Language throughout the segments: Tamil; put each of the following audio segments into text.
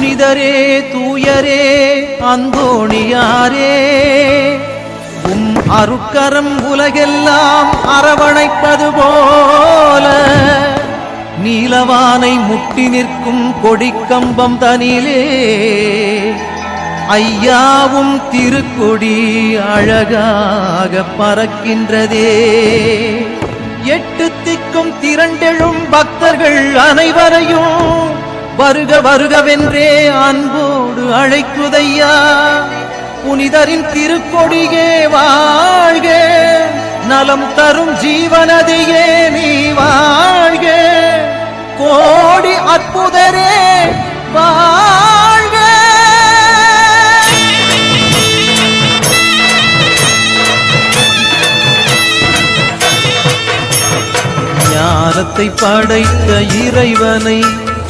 புனிதரே தூயரே அந்தோணியாரே, அருட்கரம் உலகெல்லாம் அரவணைப்பது போல நீலவானை முட்டி நிற்கும் கொடிக்கம்பம் தனிலே ஐயாவும் திருக்கொடி அழகாக பறக்கின்றதே. எட்டு திக்கும் திரண்டெழும் பக்தர்கள் அனைவரையும் வருக வருகவென்றே அன்போடு அழைக்குதையா. புனிதரின் திருக்கொடியே வாழ்க, நலம் தரும் ஜீவனதியே நீ வாழ்க, கோடி அற்புதரே வாழ்க. ஞானத்தை படைத்த இறைவனை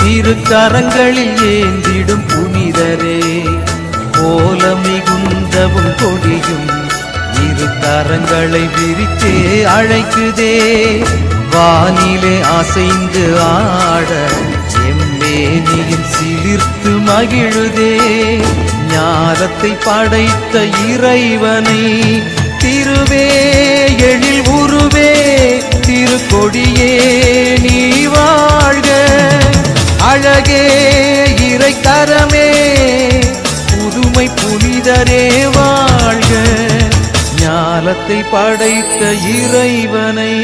திருக்கரங்களில் ஏந்திடும் புனிதரே, போல மிகுந்தவும் கொடியும் இரு கரங்களை விரித்தே அழைக்குதே. வானிலே அசைந்து ஆட எம்மேனியில் சிலிர்த்து மகிழுதே. ஞானத்தை படைத்த இறைவனை திருவே எழில் உருவே திருக்கொடியே நீ வாழ்க. அழகே இறைக்கரமே புதுமை புனிதரே வாழ்க. ஞானத்தை படைத்த இறைவனை